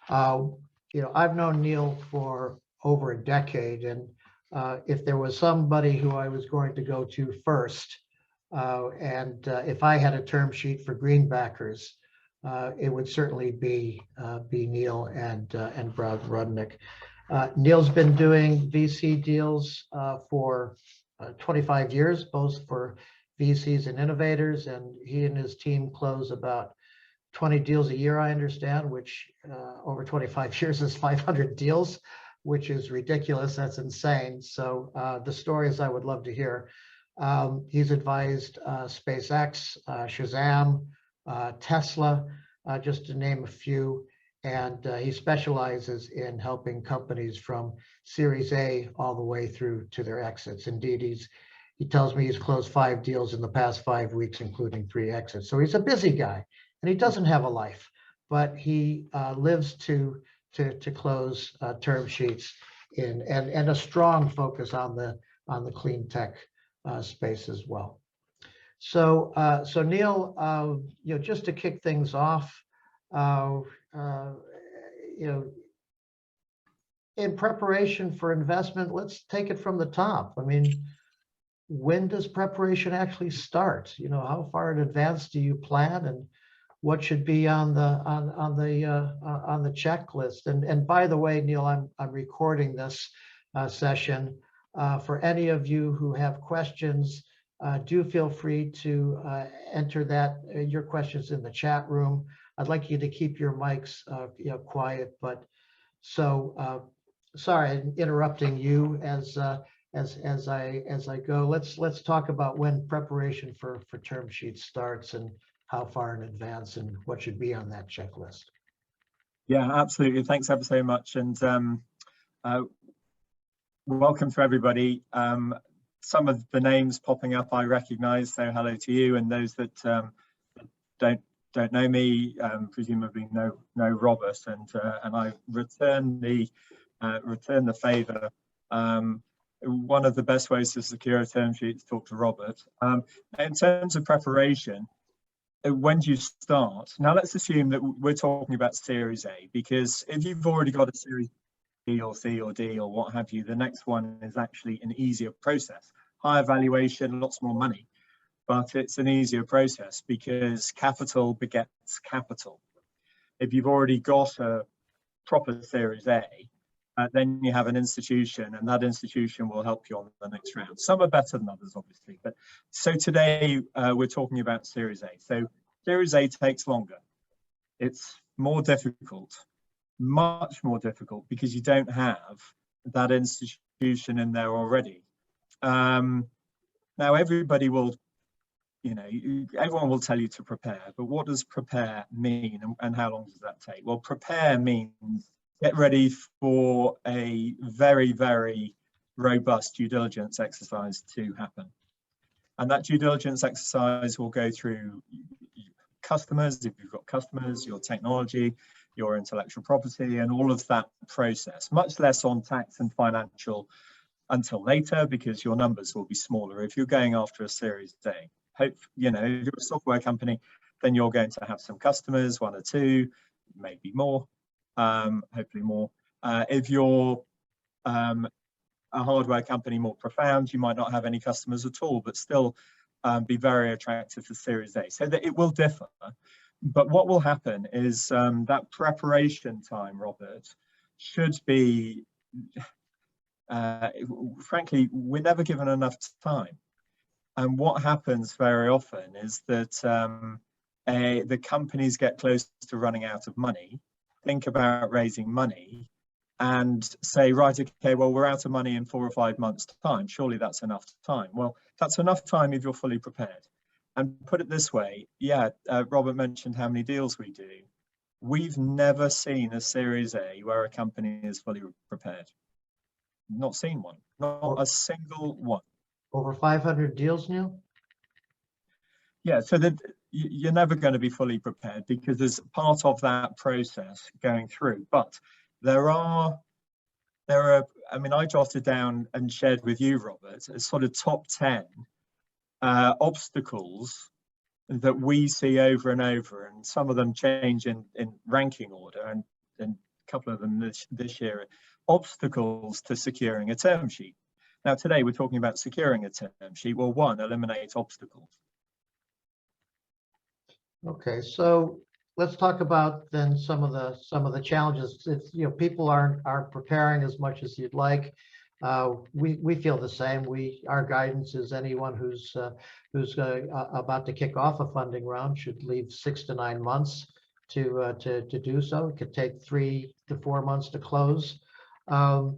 Uh, I've known Neil for over a decade, and if there was somebody who I was going to go to first, and if I had a term sheet for Greenbackers, it would certainly be Neil and Brad Rudnick. Neil's been doing VC deals for 25 years, both for VCs and innovators, and he and his team close about 20 deals a year, I understand, which over 25 years is 500 deals, which is ridiculous. That's insane. So the stories I would love to hear. He's advised SpaceX, Shazam, Tesla, just to name a few. And he specializes in helping companies from Series A all the way through to their exits. Indeed, he tells me he's closed 5 deals in the past 5 weeks, including 3 exits. So he's a busy guy, and he doesn't have a life, but he lives to close term sheets and a strong focus on the clean tech space as well. So Neil, just to kick things off, in preparation for investment, let's take it from the top. I mean, when does preparation actually start? How far in advance do you plan, and what should be on the checklist? And by the way, Neil, I'm recording this session. For any of you who have questions, do feel free to enter your questions in the chat room. I'd like you to keep your mics quiet, but so sorry, I'm interrupting you as I go. Let's talk about when preparation for term sheets starts and how far in advance and what should be on that checklist. Yeah, absolutely. Thanks ever so much, and welcome to everybody. Some of the names popping up I recognize, so hello to you, and those that don't know me presumably know Robert, and I return the favor. One of the best ways to secure a term sheet is to talk to Robert. In terms of preparation, when do you start? Now let's assume that we're talking about Series A, because if you've already got a Series B or C or D or what have you, the next one is actually an easier process. Higher valuation, lots more money, but it's an easier process because capital begets capital. If you've already got a proper Series A, then you have an institution, and that institution will help you on the next round. Some are better than others, obviously, but so today we're talking about Series A. So Series A takes longer. It's more difficult, much more difficult, because you don't have that institution in there already. Now everybody will, everyone will tell you to prepare, but what does prepare mean, and how long does that take? Well, prepare means get ready for a very, very robust due diligence exercise to happen. And that due diligence exercise will go through customers, if you've got customers, your technology, your intellectual property, and all of that process, much less on tax and financial until later, because your numbers will be smaller. If you're going after a Series A, if you're a software company, then you're going to have some customers, 1 or 2, maybe more. Hopefully more. If you're a hardware company more profound, you might not have any customers at all, but still be very attractive for Series A. So that it will differ. But what will happen is that preparation time, Robert, should be, frankly, we're never given enough time. And what happens very often is that the companies get close to running out of money, think about raising money, and say, right, okay, well, we're out of money in 4 or 5 months' time. Surely that's enough time. Well, that's enough time if you're fully prepared. And put it this way, yeah, Robert mentioned how many deals we do. We've never seen a Series A where a company is fully prepared. Not seen one, not a single one. Over 500 deals, Neil? Yeah, so that you're never going to be fully prepared because there's part of that process going through. But there are, I mean, I jotted down and shared with you, Robert, a sort of top 10 obstacles that we see over and over, and some of them change in ranking order, and couple of them this year, obstacles to securing a term sheet. Now, today we're talking about securing a term sheet. Well, one, eliminate obstacles. Okay, so let's talk about then some of the challenges. If people aren't preparing as much as you'd like. We feel the same. Our guidance is anyone who's about to kick off a funding round should leave 6 to 9 months to do so. It could take 3 to 4 months to close. I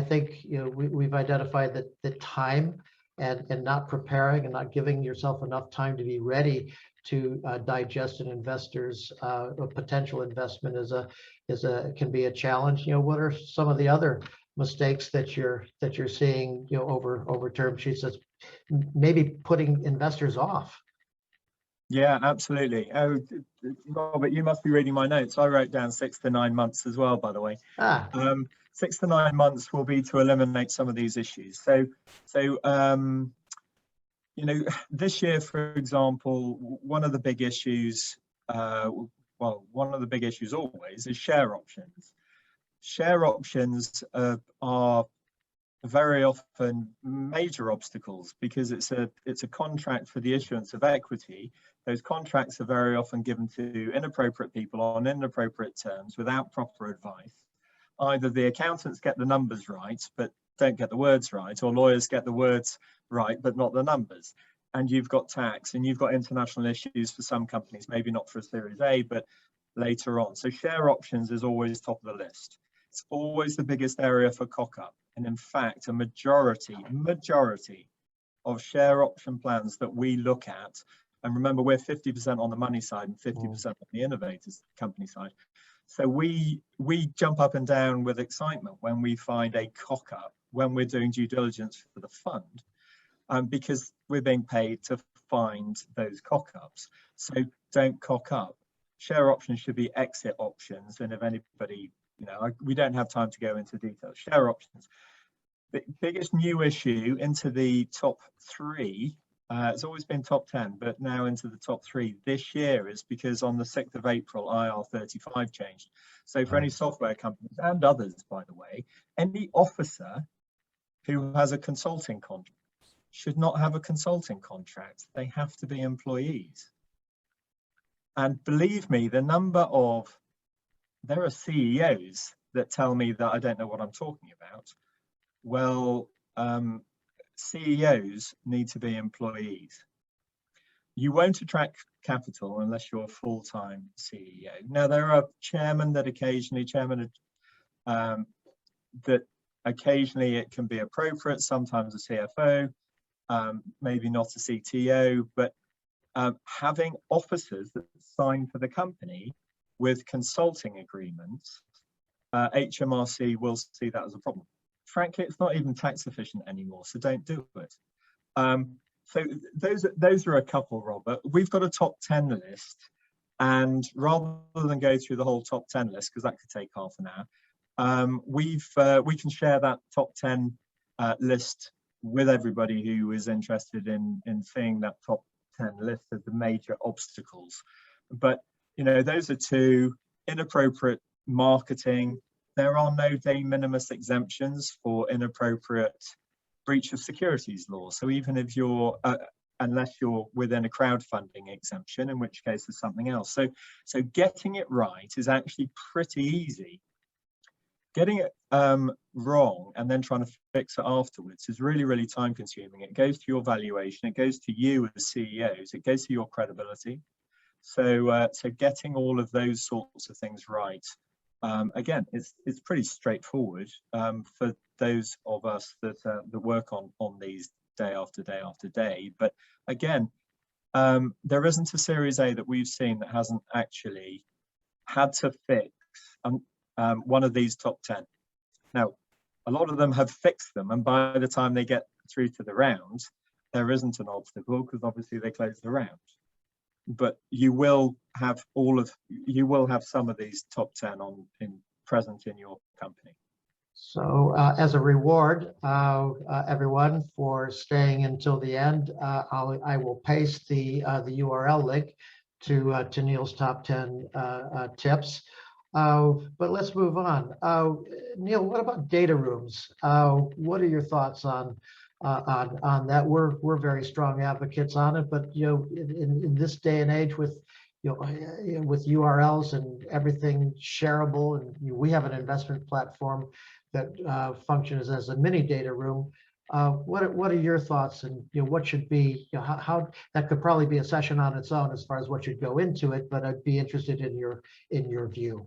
think we've identified that the time and not preparing and not giving yourself enough time to be ready to digest an investor's a potential investment can be a challenge. What are some of the other mistakes that you're seeing over term sheets that's maybe putting investors off? Yeah, absolutely. Oh, Robert, you must be reading my notes. I wrote down 6 to 9 months as well, by the way. 6 to 9 months will be to eliminate some of these issues. So this year, for example, one of the big issues, one of the big issues always is share options. Share options are very often major obstacles because it's a contract for the issuance of equity. Those contracts are very often given to inappropriate people on inappropriate terms without proper advice. Either the accountants get the numbers right but don't get the words right, or lawyers get the words right but not the numbers. And you've got tax and you've got international issues for some companies, maybe not for a Series A, but later on. So share options is always top of the list. It's always the biggest area for cock-up. And in fact, a majority of share option plans that we look at, and remember, we're 50% on the money side and 50% on the innovators company side. So we jump up and down with excitement when we find a cock-up, when we're doing due diligence for the fund, because we're being paid to find those cock-ups. So don't cock up. Share options should be exit options. And if anybody, we don't have time to go into details. Share options. The biggest new issue into the top 3, it's always been top 10, but now into the top 3 this year is because on the 6th of April, IR35 changed. So for any software companies and others, by the way, any officer who has a consulting contract should not have a consulting contract. They have to be employees. And believe me, there are CEOs that tell me that I don't know what I'm talking about. Well, CEOs need to be employees. You won't attract capital unless you're a full-time CEO. Now, there are chairmen that occasionally it can be appropriate, sometimes a CFO, maybe not a CTO, but having officers that sign for the company with consulting agreements, HMRC will see that as a problem. Frankly, it's not even tax efficient anymore, so don't do it. So those are a couple, Robert. We've got a top 10 list, and rather than go through the whole top 10 list, because that could take half an hour, we can share that top 10 list with everybody who is interested in seeing that top 10 list of the major obstacles. But those are 2. Inappropriate marketing. There are no de minimis exemptions for inappropriate breach of securities law. So even if you're, unless you're within a crowdfunding exemption, in which case there's something else. So getting it right is actually pretty easy. Getting it wrong and then trying to fix it afterwards is really, really time consuming. It goes to your valuation, it goes to you as CEOs, it goes to your credibility. So getting all of those sorts of things right, again, it's pretty straightforward for those of us that work on these day after day after day. But again, there isn't a Series A that we've seen that hasn't actually had to fix one of these top 10. Now, a lot of them have fixed them, and by the time they get through to the round, there isn't an obstacle because obviously they close the round. But you will have some of these top 10 present in your company. So as a reward, everyone, for staying until the end, I will paste the URL link to Neil's top 10 tips. But let's move on. Neil, what about data rooms? What are your thoughts on that? We're very strong advocates on it, but in this day and age with with URLs and everything shareable, and we have an investment platform that functions as a mini data room. What are your thoughts, and what should be, how that could probably be a session on its own as far as what should go into it, but I'd be interested in your view.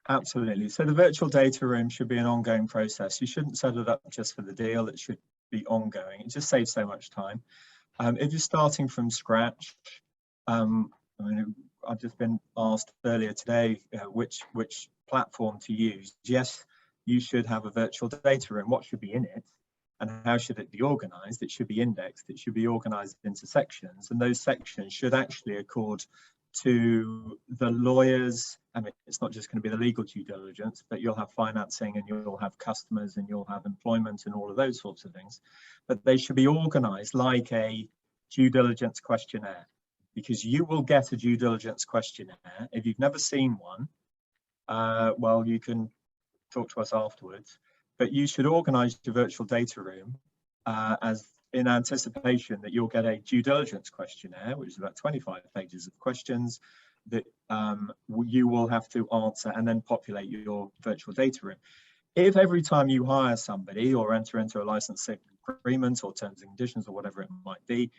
Absolutely. So the virtual data room should be an ongoing process. You shouldn't set it up just for the deal. It should be ongoing. It just saves so much time. If you're starting from scratch, I mean, I've just been asked earlier today which platform to use. Yes, you should have a virtual data room. What should be in it, and how should it be organized? It should be indexed. It should be organized into sections, and those sections should actually accord to the lawyers. I mean, it's not just going to be the legal due diligence, but you'll have financing, and you'll have customers, and you'll have employment, and all of those sorts of things. But they should be organized like a due diligence questionnaire, because you will get a due diligence questionnaire. If you've never seen one, well, you can talk to us afterwards, but you should organize your virtual data room as in anticipation that you'll get a due diligence questionnaire, which is about 25 pages of questions that you will have to answer and then populate your virtual data room. If every time you hire somebody or enter into a licensing agreement or terms and conditions or whatever it might be,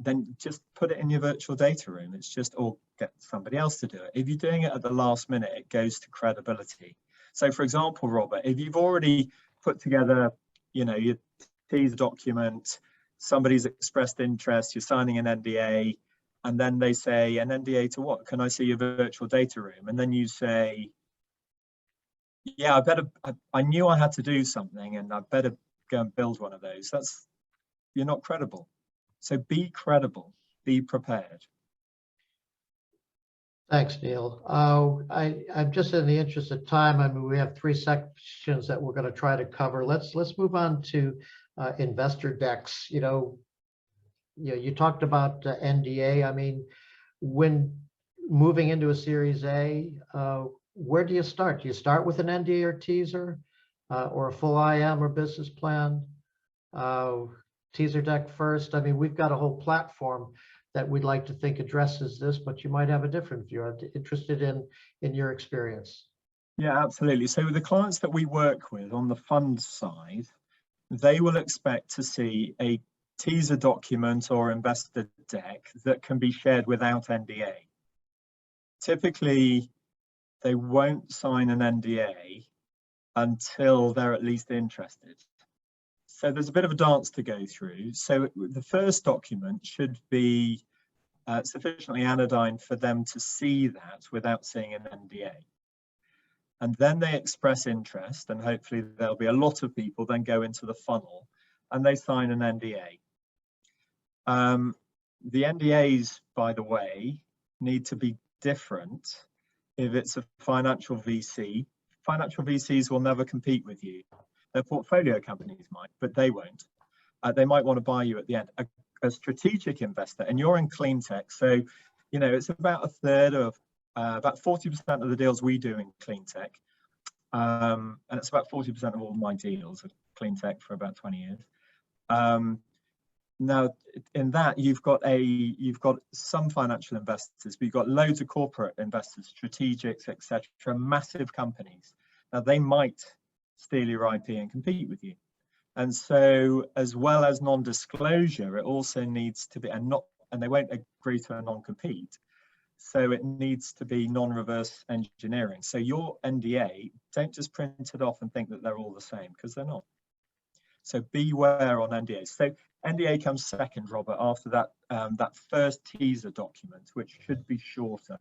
then just put it in your virtual data room. It's just, or get somebody else to do it. If you're doing it at the last minute, it goes to credibility. So for example, Robert, if you've already put together, your teaser document, somebody's expressed interest, you're signing an NDA, and then they say, an NDA to what? Can I see your virtual data room? And then you say, yeah, I knew I had to do something, and I better go and build one of those. You're not credible. So be credible, be prepared. Thanks, Neil. I'm just in the interest of time. I mean, we have 3 sections that we're going to try to cover. Let's move on to investor decks. You talked about NDA. I mean, when moving into a Series A, where do you start? Do you start with an NDA or teaser, or a full IM or business plan? Teaser deck first. I mean, we've got a whole platform that we'd like to think addresses this, but you might have a different view. I'm interested in your experience. Yeah, absolutely. So with the clients that we work with on the fund side, they will expect to see a teaser document or investor deck that can be shared without NDA. Typically, they won't sign an NDA until they're at least interested. So there's a bit of a dance to go through. So the first document should be sufficiently anodyne for them to see that without seeing an NDA. And then they express interest, and hopefully there'll be a lot of people then go into the funnel and they sign an NDA. The NDAs, by the way, need to be different if it's a financial VC. Financial VCs will never compete with you. Their portfolio companies might, but they won't. They might want to buy you at the end. A strategic investor, and you're in cleantech, so it's about a third of, about 40% of the deals we do in cleantech, and it's about 40% of all my deals of cleantech for about 20 years. Now, in that you've got some financial investors, but you've got loads of corporate investors, strategics, etc., massive companies. Now they might steal your IP and compete with you. And so, as well as non-disclosure, it also needs to be, and they won't agree to a non-compete. So it needs to be non-reverse engineering. So your NDA, don't just print it off and think that they're all the same, because they're not. So beware on NDAs. So NDA comes second, Robert, after that that first teaser document, which should be shorter.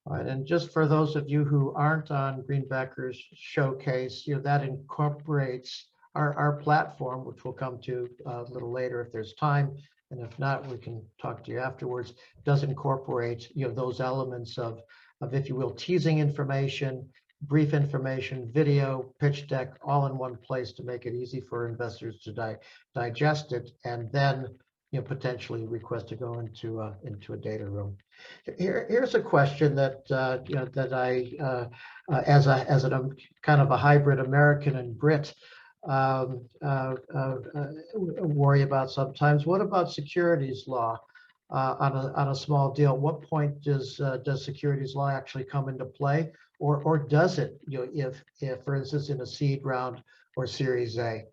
All right, and just for those of you who aren't on Greenbackers Showcase, that incorporates our platform, which we'll come to a little later if there's time, and if not, we can talk to you afterwards. Does incorporate those elements of if you will, teasing information, brief information, video, pitch deck, all in one place to make it easy for investors to digest it, and then potentially request to go into a data room. Here's a question that that I as a kind of a hybrid American and Brit worry about sometimes. What about securities law on a small deal? What point does securities law actually come into play, or does it? If for instance in a seed round or Series A.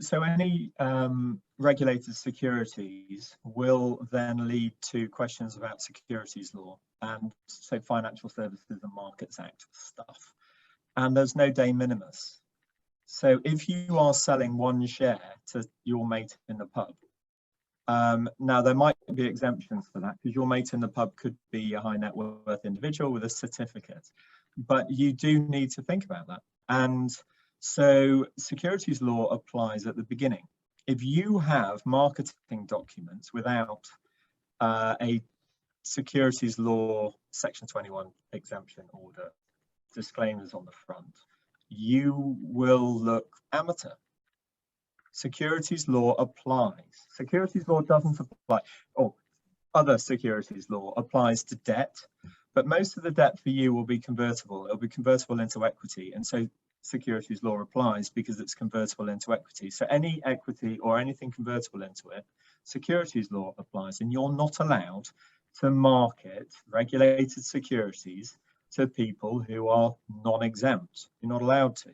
So any regulated securities will then lead to questions about securities law and so Financial Services and Markets Act stuff. And there's no de minimis. So if you are selling one share to your mate in the pub, now there might be exemptions for that because your mate in the pub could be a high net worth individual with a certificate, but you do need to think about that. And so securities law applies at the beginning. If you have marketing documents without a securities law section 21 exemption order, disclaimers on the front, you will look amateur. Securities law applies. Securities law doesn't apply, or other securities law applies to debt, but most of the debt for you will be convertible. It'll be convertible into equity. And so securities law applies because it's convertible into equity. So any equity or anything convertible into it, securities law applies, and you're not allowed to market regulated securities to people who are non-exempt. You're not allowed to.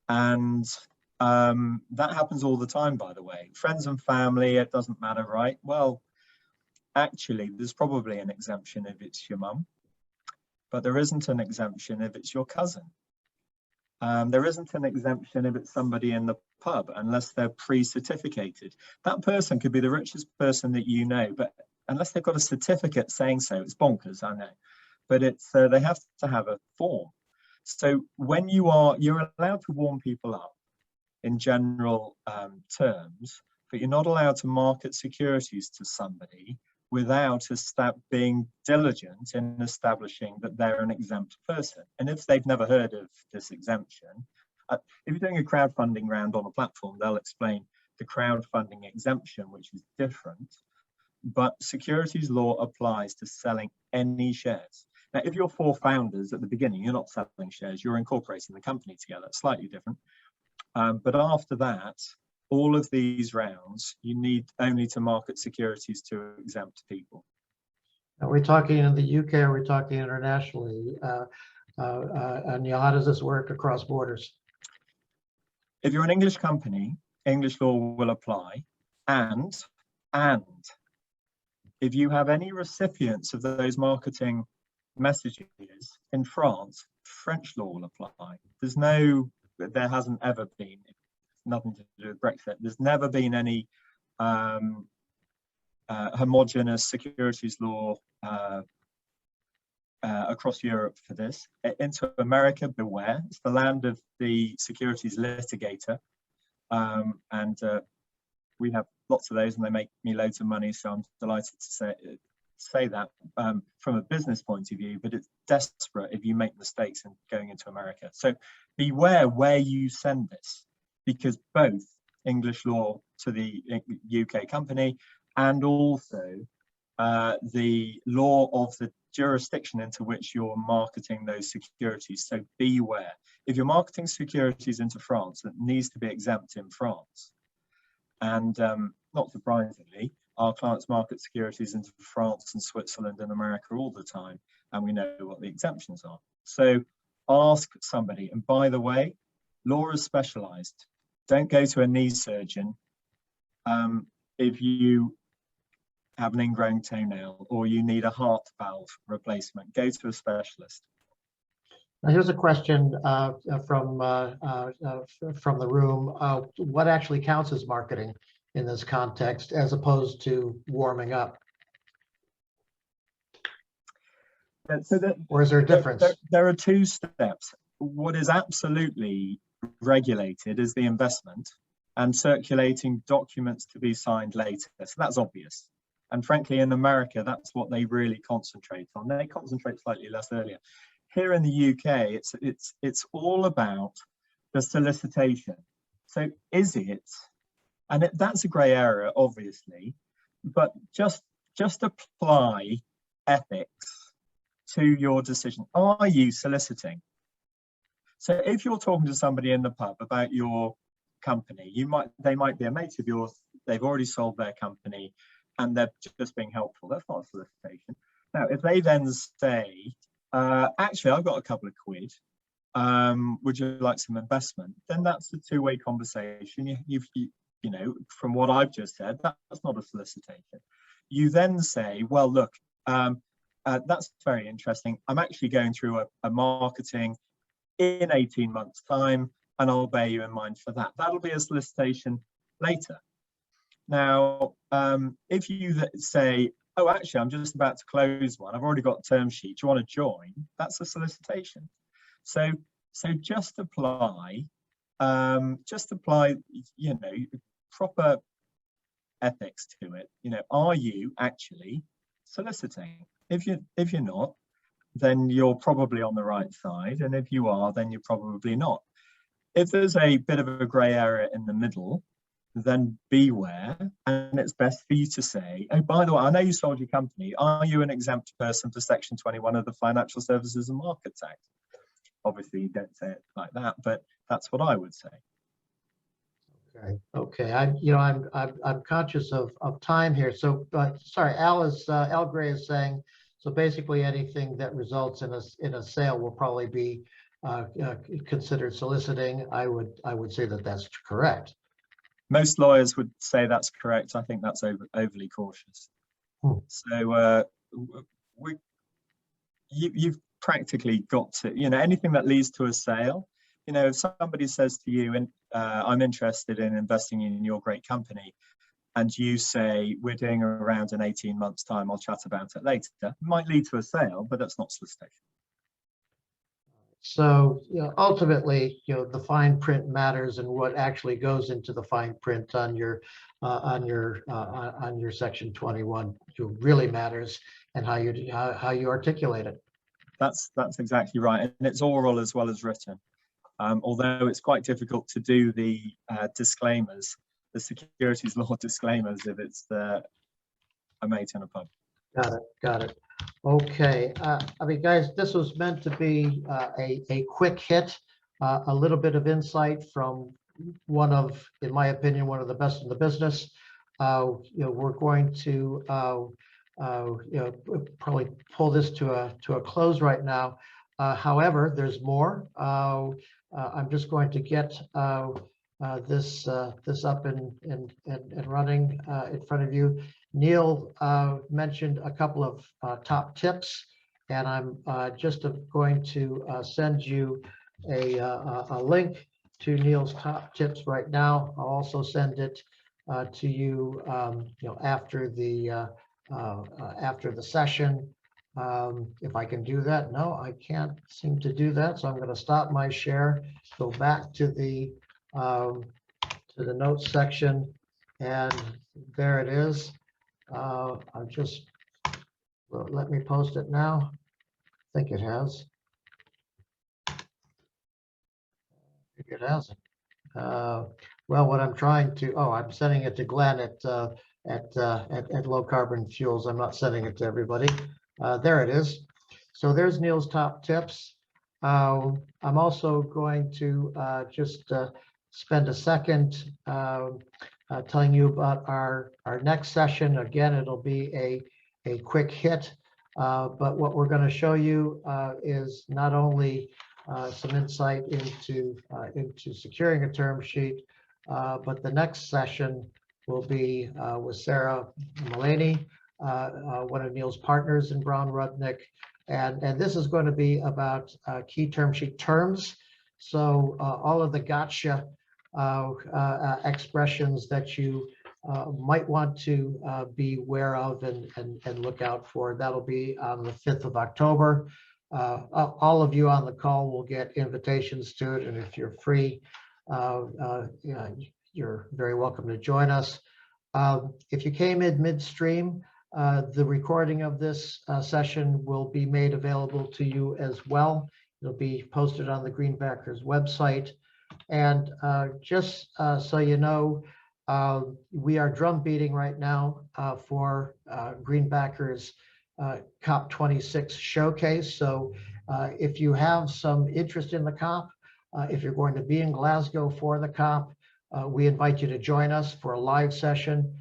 And that happens all the time, by the way. Friends and family, it doesn't matter, right? Well, actually, there's probably an exemption if it's your mum, but there isn't an exemption if it's your cousin. There isn't an exemption if it's somebody in the pub, unless they're pre-certificated. That person could be the richest person that you know, but unless they've got a certificate saying so, it's bonkers, I know. But it's they have to have a form. So when you're allowed to warm people up in general terms, but you're not allowed to market securities to somebody without being diligent in establishing that they're an exempt person. And if they've never heard of this exemption, if you're doing a crowdfunding round on a platform, they'll explain the crowdfunding exemption, which is different. But securities law applies to selling any shares. Now, if you're four founders at the beginning, you're not selling shares, you're incorporating the company together, it's slightly different. But after that, all of these rounds, you need only to market securities to exempt people. Are we talking in the UK? Or are we talking internationally? And how does this work across borders? If you're an English company, English law will apply. And if you have any recipients of those marketing messages in France, French law will apply. There hasn't ever been, nothing to do with Brexit, there's never been any homogeneous securities law across Europe for this. Into America, beware, it's the land of the securities litigator, and we have lots of those and they make me loads of money, so I'm delighted to say that from a business point of view, but it's desperate if you make mistakes in going into America. So beware where you send this, because both English law to the UK company and also the law of the jurisdiction into which you're marketing those securities. So beware. If you're marketing securities into France, it needs to be exempt in France. And not surprisingly, our clients market securities into France and Switzerland and America all the time, and we know what the exemptions are. So ask somebody. And by the way, law is specialized. Don't go to a knee surgeon if you have an ingrown toenail or you need a heart valve replacement. Go to a specialist. Now here's a question from the room. What actually counts as marketing in this context, as opposed to warming up? Or is there a difference? There are two steps. What is absolutely regulated is the investment and circulating documents to be signed later. So that's obvious. And frankly, in America, that's what they really concentrate on. They concentrate slightly less earlier. Here in the UK, it's all about the solicitation. So is it And that's a grey area, obviously, but just apply ethics to your decision. Are you soliciting? So if you're talking to somebody in the pub about your company, they might be a mate of yours, they've already sold their company and they're just being helpful. That's not a solicitation. Now, if they then say, actually, I've got a couple of quid, would you like some investment? Then that's a two-way conversation. You know, from what I've just said, that's not a solicitation. You then say, well, look, that's very interesting. I'm actually going through a marketing in 18 months' time, and I'll bear you in mind for that. That'll be a solicitation later. Now, if you say, oh, actually, I'm just about to close one, I've already got a term sheet, do you want to join? That's a solicitation. So just apply, you know, proper ethics to it. You know, are you actually soliciting? If you're not, then you're probably on the right side, and if you are, then you're probably not. If there's a bit of a grey area in the middle, then beware, and it's best for you to say, oh, by the way, I know you sold your company. Are you an exempt person for Section 21 of the Financial Services and Markets Act? Obviously, you don't say it like that, but that's what I would say. Okay. I'm conscious of time here. So, sorry, Al Gray is saying, so basically anything that results in a sale will probably be considered soliciting. I would say that that's correct. Most lawyers would say that's correct. I think that's overly cautious. So you've practically got to, you know, anything that leads to a sale. You know, if somebody says to you, and I'm interested in investing in your great company, and you say, we're doing around in 18 months' time, I'll chat about it later, it might lead to a sale, but that's not solicitation. So, you know, ultimately, you know, the fine print matters, and what actually goes into the fine print on your Section 21 really matters, and how you articulate it. That's exactly right, and it's oral as well as written. Although it's quite difficult to do the disclaimers, the securities law disclaimers, if it's a mate in a pub. Got it. Okay. I mean, guys, this was meant to be a quick hit, a little bit of insight from one of, in my opinion, one of the best in the business. You know, we're going to you know, probably pull this to a close right now. However, there's more. I'm just going to get this up and running in front of you. Neil mentioned a couple of top tips, and I'm just going to send you a link to Neil's top tips right now. I'll also send it to you, you know, after the session. If I can do that. No, I can't seem to do that. So I'm going to stop my share, go back to the notes section, and there it is. I'll just, well, let me post it now. I think it has. Maybe it hasn't. Well, what I'm trying to, I'm sending it to Glenn at Low Carbon Fuels. I'm not sending it to everybody. There it is. So there's Neil's top tips. I'm also going to just spend a second telling you about our next session. Again, it'll be a quick hit, but what we're going to show you is not only some insight into securing a term sheet, but the next session will be with Sarah Mullaney, one of Neil's partners in Brown Rudnick, and this is going to be about key term sheet terms. So all of the gotcha expressions that you might want to be aware of and look out for. That'll be on the 5th of October. All of you on the call will get invitations to it, and if you're free, you're very welcome to join us. If you came in midstream, the recording of this session will be made available to you as well. It'll be posted on the Greenbackers website. And just so you know, We are drum beating right now for Greenbackers COP26 showcase. So if you have some interest in the COP, if you're going to be in Glasgow for the COP, we invite you to join us for a live session.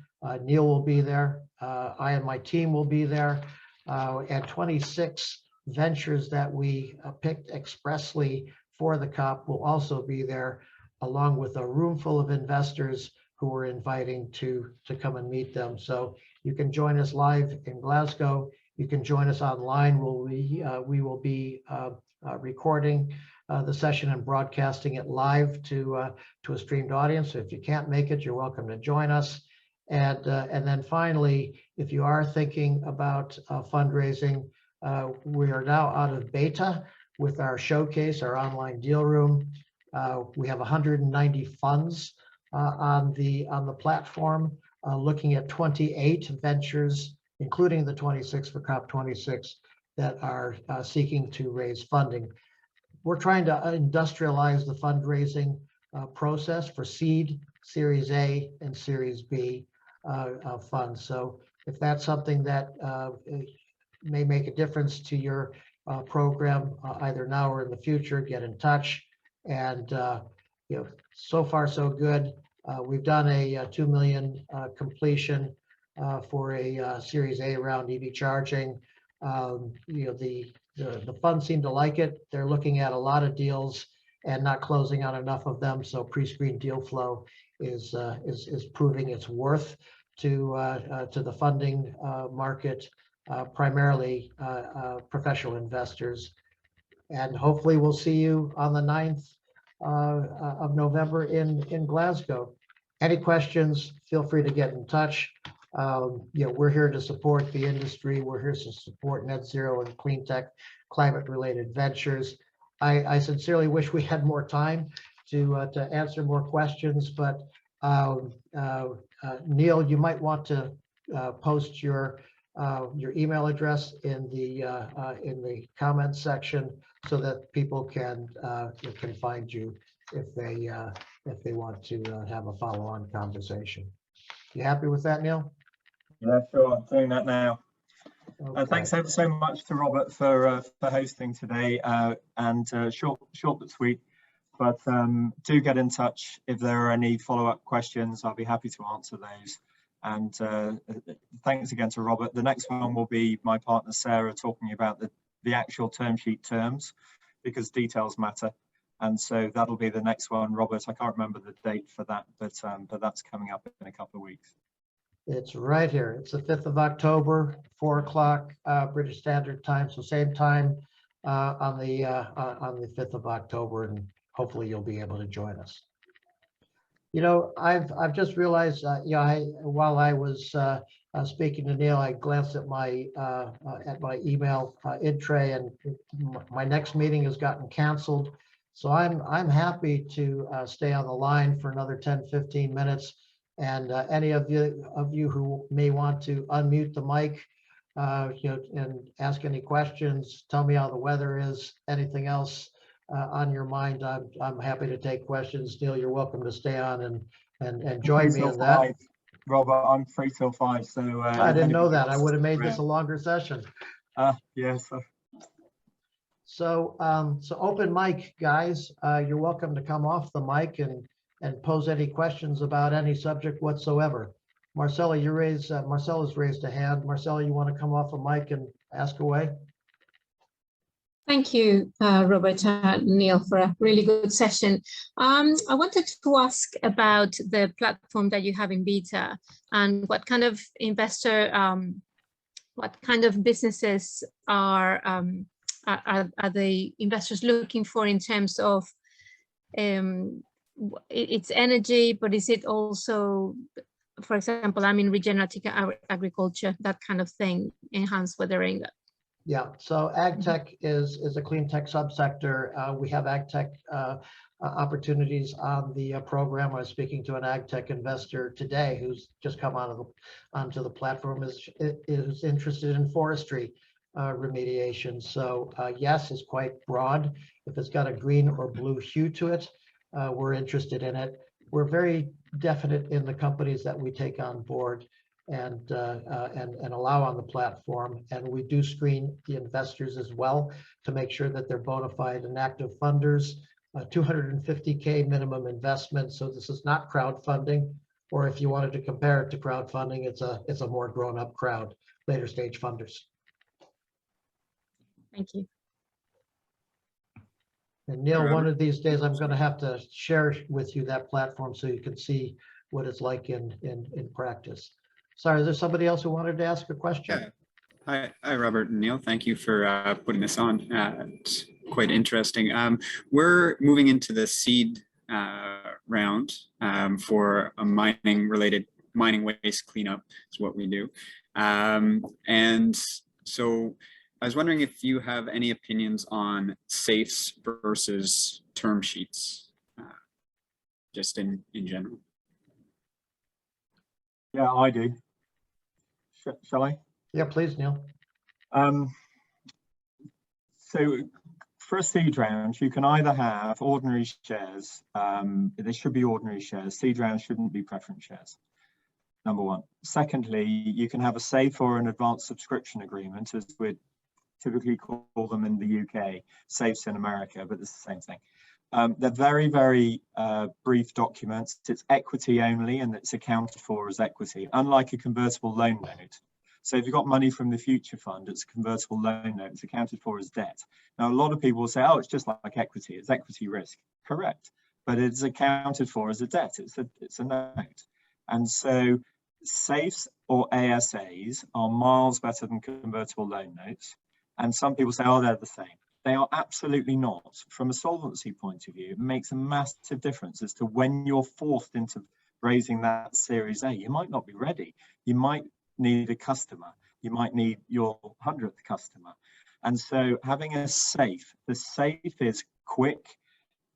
Neil will be there. I and my team will be there. And 26 ventures that we picked expressly for the COP will also be there, along with a room full of investors who we're inviting to come and meet them. So you can join us live in Glasgow. You can join us online. We will be recording the session and broadcasting it live to a streamed audience. So if you can't make it, you're welcome to join us. And then finally, if you are thinking about fundraising, we are now out of beta with our showcase, our online deal room. We have 190 funds on the platform, looking at 28 ventures, including the 26 for COP26 that are seeking to raise funding. We're trying to industrialize the fundraising process for seed, Series A, and Series B funds. So if that's something that may make a difference to your program, either now or in the future, get in touch. And so far so good. We've done a 2 million completion for a Series A round EV charging. The funds seem to like it. They're looking at a lot of deals and not closing on enough of them. So pre-screen deal flow is proving its worth to the funding market, primarily professional investors. And hopefully we'll see you on the 9th of November in Glasgow. Any questions, feel free to get in touch. We're here to support the industry. We're here to support net zero and clean tech, climate related ventures. I sincerely wish we had more time to answer more questions, but Neil, you might want to post your email address in the comments section so that people can find you if they want to have a follow-on conversation. You happy with that, Neil? Yeah, sure. I'm doing that now. Okay. Thanks ever so much to Robert for hosting today, and short but sweet. But do get in touch if there are any follow-up questions. I'll be happy to answer those. And thanks again to Robert. The next one will be my partner Sarah talking about the actual term sheet terms, because details matter. And so that'll be the next one. Robert, I can't remember the date for that, but that's coming up in a couple of weeks. It's right here. It's the 5th of October, 4 o'clock British Standard Time. So same time on the 5th of October, and hopefully you'll be able to join us. I've just realized, while I was speaking to Neil, I glanced at my email in tray, and my next meeting has gotten canceled. So I'm happy to stay on the line for another 10-15 minutes. And any of you who may want to unmute the mic, and ask any questions, tell me how the weather is, anything else on your mind, I'm happy to take questions. Neil, you're welcome to stay on and join me in that. Robert, I'm free till 5. So I didn't know that. I would have made this a longer session. Yes. So open mic, guys. You're welcome to come off the mic and pose any questions about any subject whatsoever. Marcella, Marcella's raised a hand. Marcella, you want to come off the mic and ask away? Thank you, Robert and Neil, for a really good session. I wanted to ask about the platform that you have in beta, and what kind of investor, what kind of businesses are the investors looking for in terms of it's energy, but is it also, for example, regenerative agriculture, that kind of thing, enhanced weathering? Yeah, so ag tech is a clean tech subsector. We have ag tech opportunities on the program. I was speaking to an ag tech investor today who's just come onto the platform, is interested in forestry remediation. So yes, it's quite broad. If it's got a green or blue hue to it, we're interested in it. we're very definite in the companies that we take on board and allow on the platform. And we do screen the investors as well to make sure that they're bona fide and active funders. 250K minimum investment. So this is not crowdfunding, or if you wanted to compare it to crowdfunding, it's a more grown-up crowd, later stage funders. Thank you. And Neil, Robert? one of these days, I'm going to have to share with you that platform so you can see what it's like in practice. Sorry, is there somebody else who wanted to ask a question? Yeah. Hi, Robert and Neil. Thank you for putting this on. It's quite interesting. We're moving into the seed round for a mining waste cleanup is what we do. And so I was wondering if you have any opinions on safes versus term sheets, just in general. Yeah, I do. Shall I? Yeah, please, Neil. So for a seed round, you can either have ordinary shares. They should be ordinary shares. Seed rounds shouldn't be preference shares. Number one. Secondly, you can have a safe or an advanced subscription agreement, as we'd typically call them in the UK, safes in America, but it's the same thing. They're very, very brief documents. It's equity only, and it's accounted for as equity, unlike a convertible loan note. So if you've got money from the future fund, it's a convertible loan note, it's accounted for as debt. Now, a lot of people will say, oh, it's just like equity, it's equity risk. Correct, but it's accounted for as a debt, it's a note. And so safes or ASAs are miles better than convertible loan notes. And some people say, oh, they're the same. They are absolutely not. From a solvency point of view, it makes a massive difference as to when you're forced into raising that Series A. You might not be ready. You might need a customer. You might need your 100th customer. And so having a safe, the safe is quick,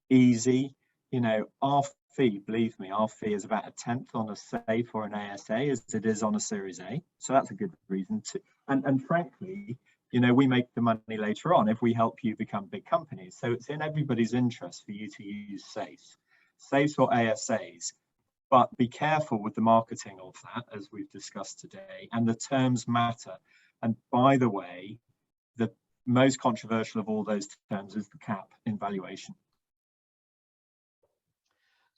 easy. You know, our fee, believe me, our fee is about 1/10 on a safe or an ASA as it is on a Series A. So that's a good reason to, and frankly, you know, we make the money later on if we help you become big companies. So it's in everybody's interest for you to use safes or ASAs, but be careful with the marketing of that, as we've discussed today, and the terms matter. And by the way, the most controversial of all those terms is the cap in valuation.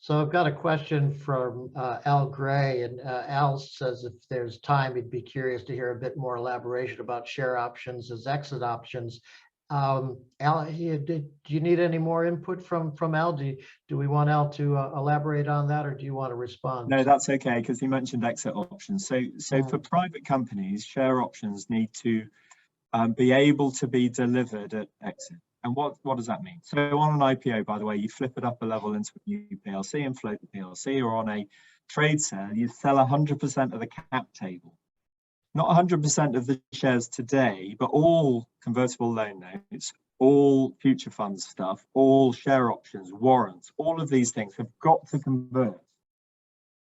So I've got a question from Al Gray, and Al says if there's time, he'd be curious to hear a bit more elaboration about share options as exit options. Al, do you need any more input from Al? Do we want Al to elaborate on that, or do you want to respond? No, that's okay, because he mentioned exit options. So for private companies, share options need to be able to be delivered at exit. And what does that mean? So on an IPO, by the way, you flip it up a level into a new PLC and float the PLC, or on a trade sale, you sell 100% of the cap table. Not 100% of the shares today, but all convertible loan notes, all future fund stuff, all share options, warrants, all of these things have got to convert.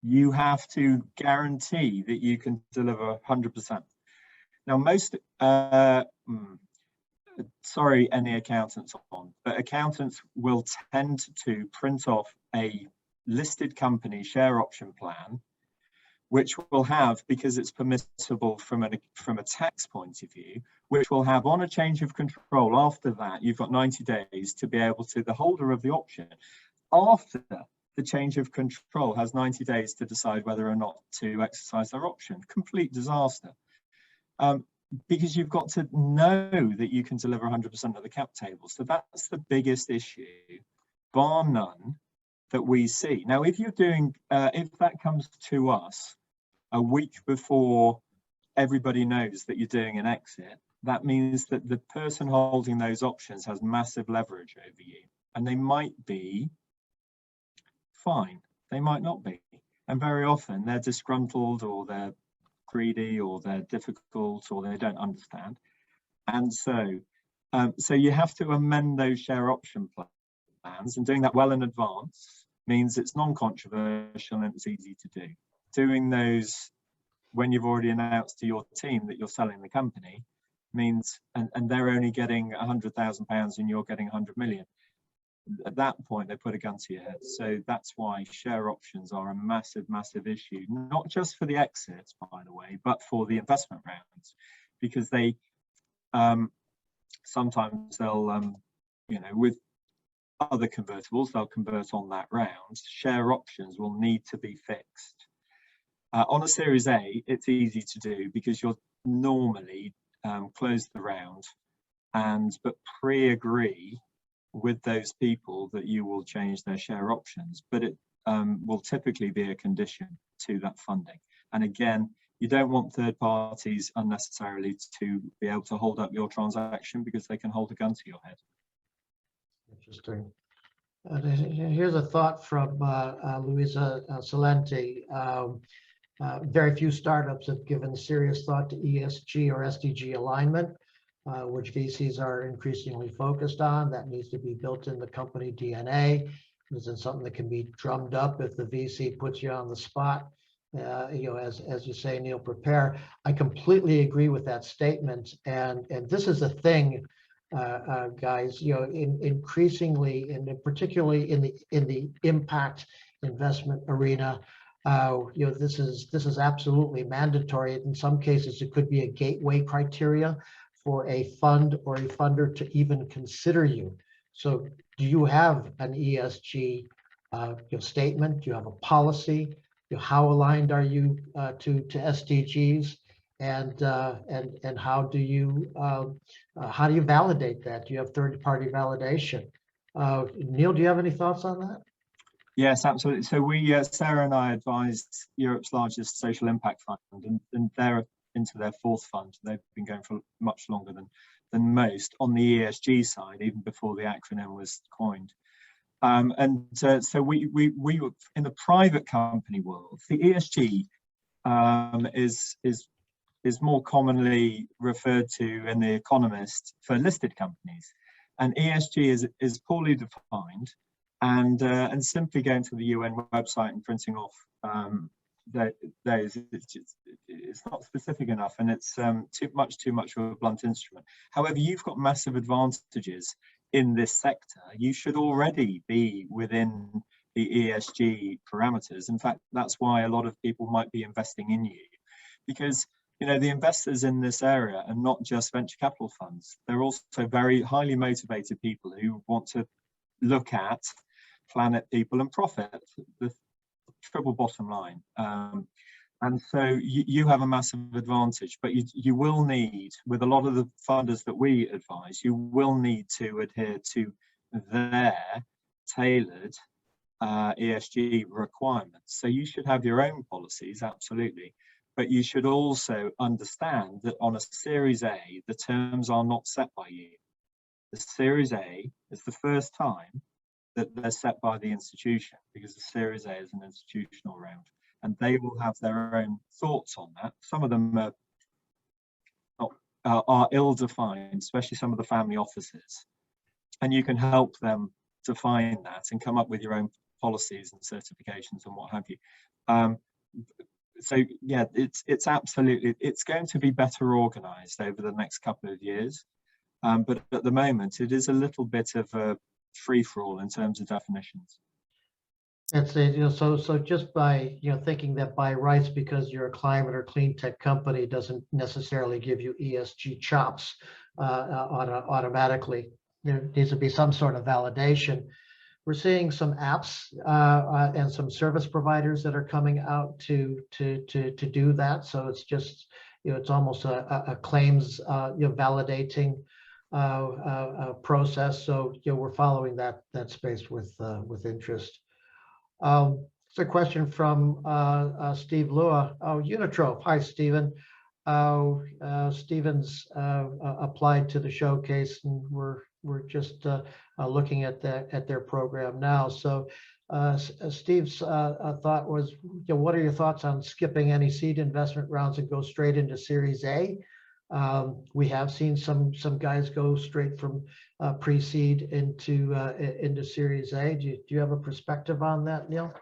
You have to guarantee that you can deliver 100%. Now, most, sorry, any accountants on, but accountants will tend to print off a listed company share option plan, which will have, because it's permissible from a tax point of view, which will have on a change of control. After that, you've got 90 days to be able to, the holder of the option, after the change of control has 90 days to decide whether or not to exercise their option. Complete disaster. Because you've got to know that you can deliver 100% of the cap table. So that's the biggest issue, bar none, that we see. Now, if you're doing, if that comes to us a week before everybody knows that you're doing an exit, that means that the person holding those options has massive leverage over you. And they might be fine, they might not be. And very often they're disgruntled, or they're greedy, or they're difficult, or they don't understand. And so you have to amend those share option plans, and doing that well in advance means it's non-controversial and it's easy to do. Doing those when you've already announced to your team that you're selling the company means, and they're only getting £100,000 and you're getting 100 million, at that point they put a gun to your head. So that's why share options are a massive, massive issue, not just for the exits, by the way, but for the investment rounds, because they sometimes they'll with other convertibles, they'll convert on that round. Share options will need to be fixed. On a Series A, it's easy to do because you'll normally close the round but pre-agree with those people that you will change their share options, but it will typically be a condition to that funding. And again, you don't want third parties unnecessarily to be able to hold up your transaction because they can hold a gun to your head. Interesting. Here's a thought from Luisa Salenti. Very few startups have given serious thought to ESG or SDG alignment, which VCs are increasingly focused on. That needs to be built in the company DNA. This is something that can be drummed up if the VC puts you on the spot. As you say, Neil, prepare. I completely agree with that statement. And this is a thing, guys, increasingly, and particularly in the impact investment arena, this is absolutely mandatory. In some cases, it could be a gateway criteria for a fund or a funder to even consider you. So do you have an ESG statement? Do you have a policy? How aligned are you to SDGs? And how do you validate that? Do you have third-party validation? Neil, do you have any thoughts on that? Yes, absolutely. So we, Sarah and I, advised Europe's largest social impact fund, and they're into their fourth fund. They've been going for much longer than most on the ESG side, even before the acronym was coined. So we were in the private company world. The ESG is more commonly referred to in The Economist for listed companies, and ESG is poorly defined. And simply going to the UN website and printing off those, it's not specific enough, and it's too much of a blunt instrument. However, you've got massive advantages in this sector. You should already be within the ESG parameters. In fact, that's why a lot of people might be investing in you, because the investors in this area are not just venture capital funds. They're also very highly motivated people who want to look at planet, people, and profit, the triple bottom line. And so you have a massive advantage, but you will need, with a lot of the funders that we advise, you will need to adhere to their tailored ESG requirements. So you should have your own policies, absolutely, but you should also understand that on a Series A, the terms are not set by you. The Series A is the first time that they're set by the institution, because the Series A is an institutional round, and they will have their own thoughts on that. Some of them are ill-defined, especially some of the family offices, and you can help them define that and come up with your own policies and certifications and what have you. So yeah, it's absolutely, it's going to be better organized over the next couple of years, but at the moment it is a little bit of a free-for-all in terms of definitions. That's it. So just by thinking that by rights, because you're a climate or clean tech company, doesn't necessarily give you ESG chops automatically. There needs to be some sort of validation. We're seeing some apps and some service providers that are coming out to do that. So it's just it's almost a claims validating process. So we're following that space with interest. It's a question from Steve Lua. Oh, Unitrope. Hi, Stephen. Stephen's applied to the showcase, and we're just looking at their program now. So Steve's thought was, what are your thoughts on skipping any seed investment rounds and go straight into Series A? We have seen some guys go straight from pre-seed into Series A. Do you have a perspective on that, Neil?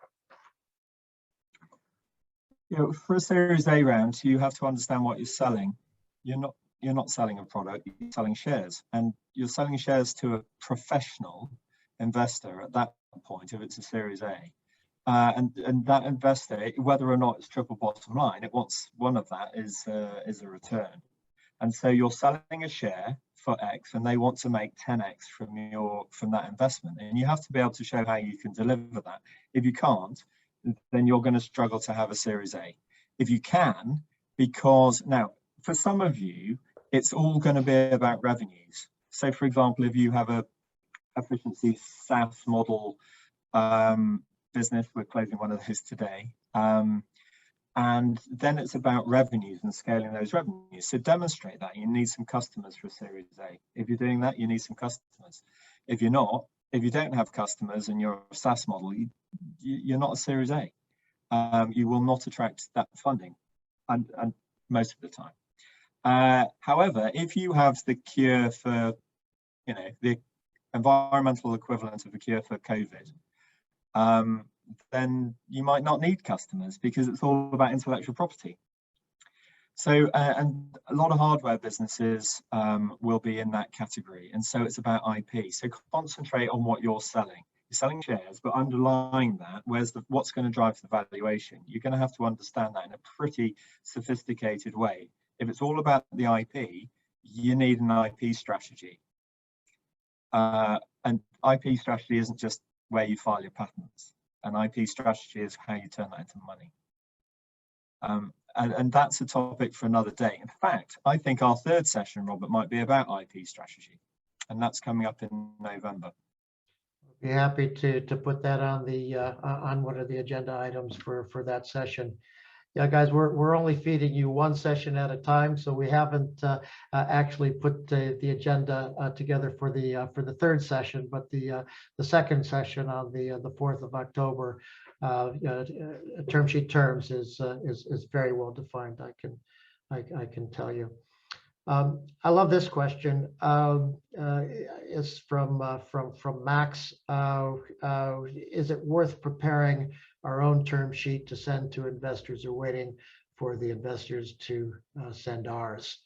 For a Series A round, you have to understand what you're selling. You're not selling a product, you're selling shares, and you're selling shares to a professional investor at that point if it's a Series A. And that investor, whether or not it's triple bottom line, it wants one of that is a return. And so you're selling a share for X, and they want to make 10X from that investment, and you have to be able to show how you can deliver that. If you can't, then you're going to struggle to have a Series A. If you can, because now for some of you, it's all going to be about revenues. So, for example, if you have a efficiency SaaS model business, we're closing one of those today. And then it's about revenues and scaling those revenues. So demonstrate that. You need some customers for a Series A. If you're doing that, you need some customers. If you're not, if you don't have customers and you're a SaaS model, you're not a Series A. You will not attract that funding, and most of the time. However, if you have the cure for, the environmental equivalent of a cure for COVID, then you might not need customers because it's all about intellectual property. So, and a lot of hardware businesses will be in that category. And so it's about IP. So concentrate on what you're selling. You're selling shares, but underlying that, what's going to drive the valuation? You're going to have to understand that in a pretty sophisticated way. If it's all about the IP, you need an IP strategy. And IP strategy isn't just where you file your patents. An IP strategy is how you turn that into money. And that's a topic for another day. In fact, I think our third session, Robert, might be about IP strategy, and that's coming up in November. Be happy to put that on the on one of the agenda items for that session. Yeah, guys, we're only feeding you one session at a time, so we haven't actually put the agenda together for the third session, but the second session on the 4th of October, term sheet terms is very well defined. I can tell you. I love this question. It's from Max. Is it worth preparing our own term sheet to send to investors, or waiting for the investors to send ours?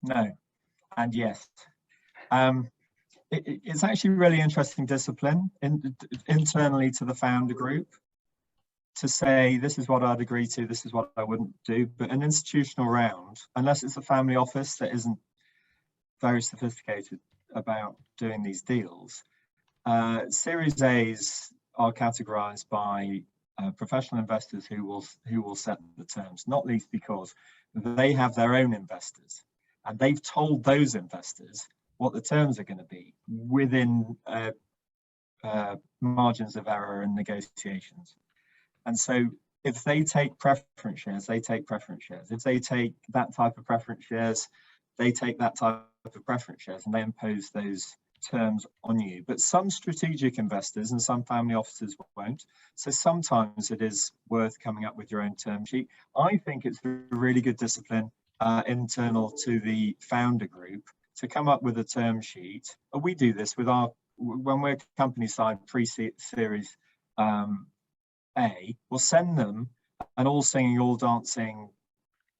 No, and yes. It's actually really interesting discipline internally to the founder group to say, this is what I'd agree to, this is what I wouldn't do. But an institutional round, unless it's a family office that isn't very sophisticated about doing these deals, Series A's are categorized by professional investors who will set the terms, not least because they have their own investors, and they've told those investors what the terms are going to be within margins of error and negotiations. And so if they take preference shares, they take preference shares. If they take that type of preference shares, they take that type of preference shares, and they impose those terms on you. But some strategic investors and some family offices won't. So sometimes it is worth coming up with your own term sheet. I think it's a really good discipline internal to the founder group to come up with a term sheet. We do this with when we're company side pre-series A, we'll send them an all singing, all dancing,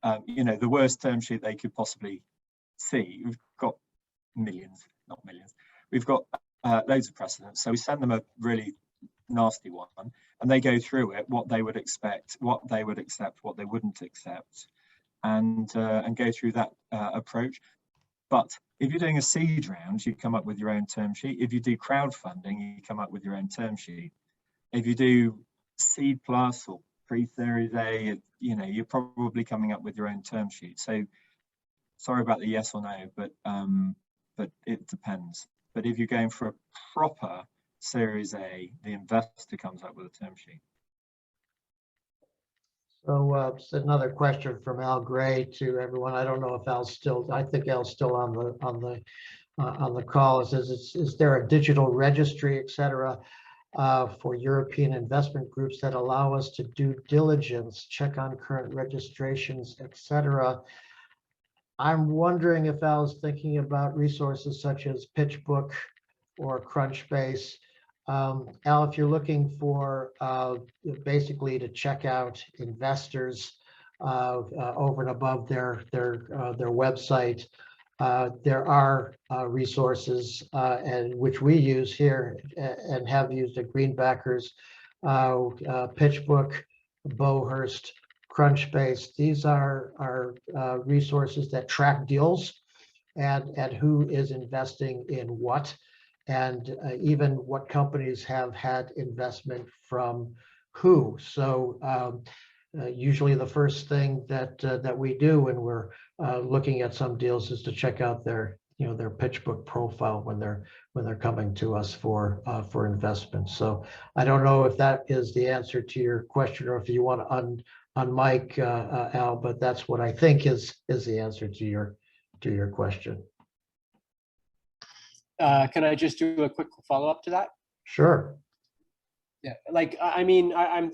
the worst term sheet they could possibly see. We've got millions, not millions. We've got loads of precedents. So we send them a really nasty one, and they go through it, what they would expect, what they would accept, what they wouldn't accept, and go through that approach. But if you're doing a seed round, you come up with your own term sheet. If you do crowdfunding, you come up with your own term sheet. If you do seed plus or pre-series A, you're probably coming up with your own term sheet. So sorry about the yes or no, but it depends. But if you're going for a proper Series A, the investor comes up with a term sheet. So another question from Al Gray to everyone. I don't know if Al's still. I think Al's still on the call. It says, is there a digital registry, etc., for European investment groups that allow us to do diligence, check on current registrations, etc.? I'm wondering if Al's thinking about resources such as PitchBook or Crunchbase. Al, if you're looking for basically to check out investors over and above their website, there are resources and which we use here and have used at Greenbackers, PitchBook, Bowhurst, Crunchbase. These are resources that track deals and who is investing in what, and even what companies have had investment from who. So usually the first thing that we do when we're looking at some deals is to check out their their PitchBook profile when they're coming to us for investment. So I don't know if that is the answer to your question, or if you want to unmic Al, but that's what I think is the answer to your question. Can I just do a quick follow-up to that? Sure. Yeah, like I mean, I'm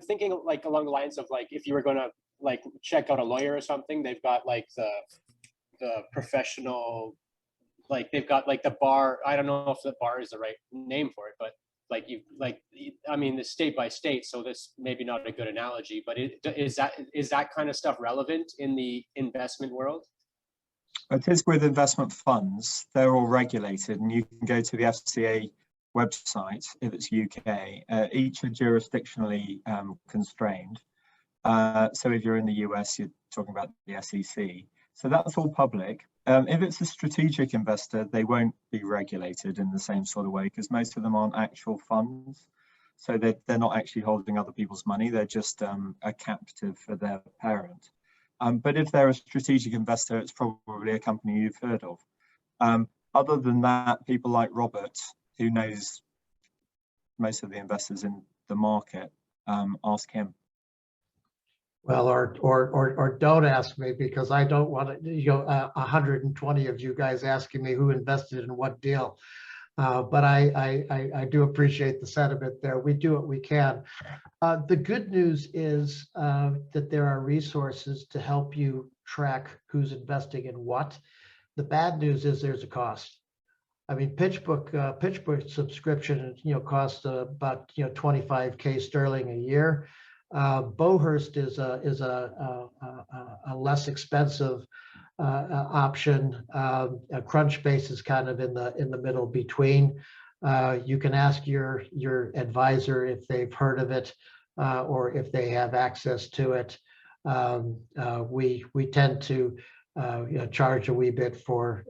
thinking like along the lines of like if you were going to like check out a lawyer or something, they've got like the professional, like they've got like the bar. I don't know if the bar is the right name for it, but like I mean, the state by state. So this maybe not a good analogy, but is that kind of stuff relevant in the investment world? It is with investment funds. They're all regulated, and you can go to the FCA website if it's UK. Each are jurisdictionally constrained. So if you're in the US, you're talking about the SEC. So that's all public. If it's a strategic investor, they won't be regulated in the same sort of way, because most of them aren't actual funds. So they're not actually holding other people's money. They're just a captive for their parent. But if they're a strategic investor, it's probably a company you've heard of. Other than that, people like Robert, who knows most of the investors in the market, ask him. Well, or don't ask me, because I don't want to, 120 of you guys asking me who invested in what deal. But I do appreciate the sentiment there. We do what we can. The good news is that there are resources to help you track who's investing in what. The bad news is there's a cost. I mean, PitchBook subscription, costs about 25K sterling a year. Bowhurst is a less expensive option. Crunchbase is kind of in the middle between. You can ask your advisor if they've heard of it or if they have access to it. We tend to charge a wee bit for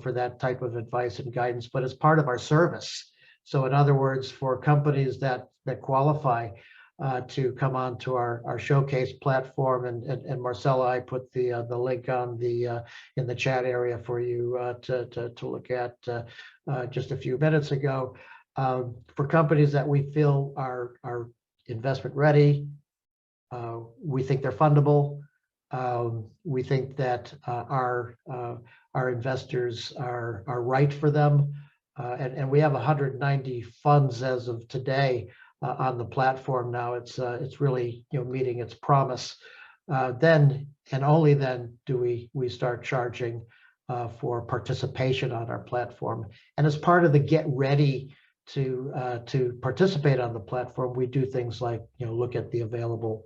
for that type of advice and guidance, but it's part of our service. So in other words, for companies that qualify to come on to our showcase platform, and Marcella, I put the link on in the chat area for you to look at just a few minutes ago. For companies that we feel are investment ready, we think they're fundable. We think that our investors are right for them, and we have 190 funds as of today on the platform now. It's really meeting its promise. Then and only then do we start charging for participation on our platform. And as part of the get ready to participate on the platform, we do things like look at the available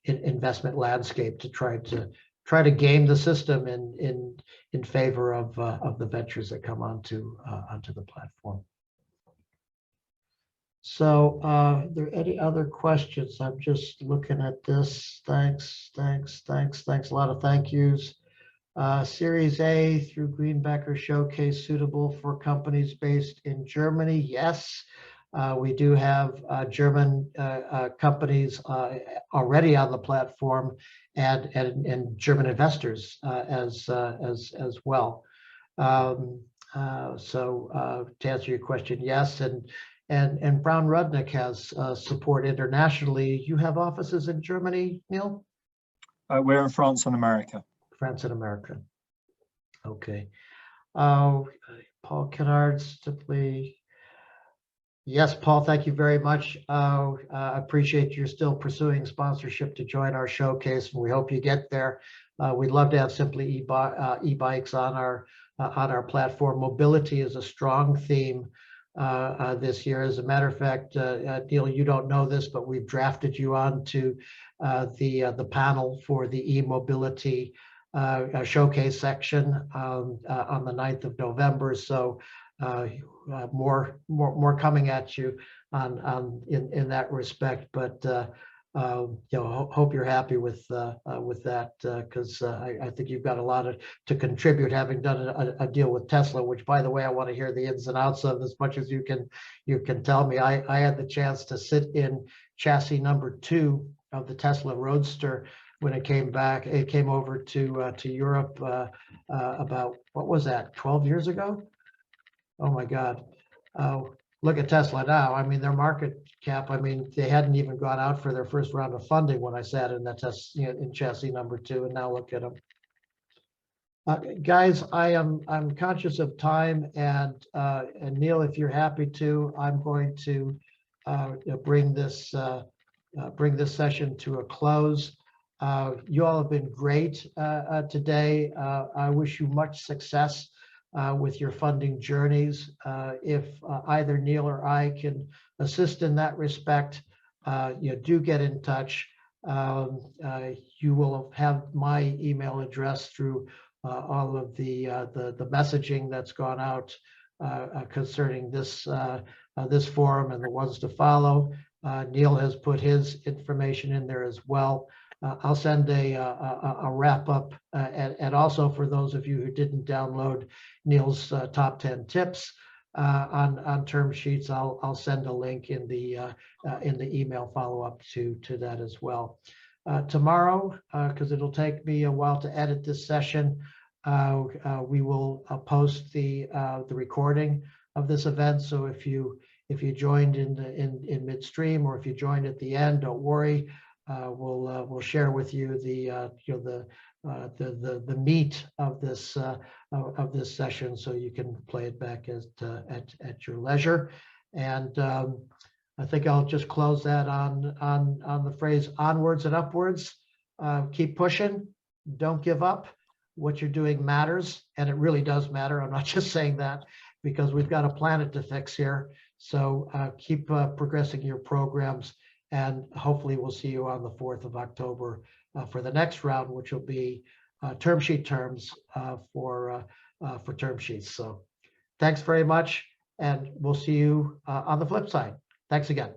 investment landscape to try to game the system in favor of the ventures that come onto the platform. So are there any other questions? I'm just looking at this. Thanks. A lot of thank yous. Series A through Greenbacker Showcase suitable for companies based in Germany? Yes. We do have German companies already on the platform, and German investors as well. So to answer your question, yes, and Brown Rudnick has support internationally. You have offices in Germany, Neil? We're in France and America. France and America. Okay. Paul Kennard, simply. Yes, Paul, thank you very much. I appreciate you're still pursuing sponsorship to join our showcase, and we hope you get there. We'd love to have Simply e-bikes on our platform. Mobility is a strong theme this year. As a matter of fact, Neil, you don't know this, but we've drafted you onto the panel for the e-mobility showcase section on the 9th of November. So more coming at you in that respect. But hope you're happy with that, because I think you've got a lot to contribute, having done a deal with Tesla, which, by the way, I want to hear the ins and outs of as much as you can tell me. I had the chance to sit in chassis number 2 of the Tesla Roadster when it came back. It came over to Europe about, what was that, 12 years ago? Oh my God. Look at Tesla now. I mean, their market cap, I mean, they hadn't even gone out for their first round of funding when I sat in that in chassis number 2, and now look at them. Guys, I'm conscious of time, and Neil, if you're happy to, I'm going to bring this session to a close. You all have been great today. I wish you much success with your funding journeys. If either Neil or I can assist in that respect, do get in touch. You will have my email address through all of the messaging that's gone out concerning this forum and the ones to follow. Neil has put his information in there as well. I'll send a wrap up, and also for those of you who didn't download Neil's top 10 tips on term sheets, I'll send a link in the email follow up to that as well. Tomorrow, because it'll take me a while to edit this session, we will post the recording of this event. So if you joined in midstream, or if you joined at the end, don't worry. We'll share with you the meat of this session, so you can play it back at your leisure. And I think I'll just close that on the phrase onwards and upwards. Keep pushing. Don't give up. What you're doing matters, and it really does matter. I'm not just saying that, because we've got a planet to fix here. So keep progressing your programs. And hopefully we'll see you on the 4th of October for the next round, which will be term sheet terms for term sheets. So thanks very much, and we'll see you on the flip side. Thanks again.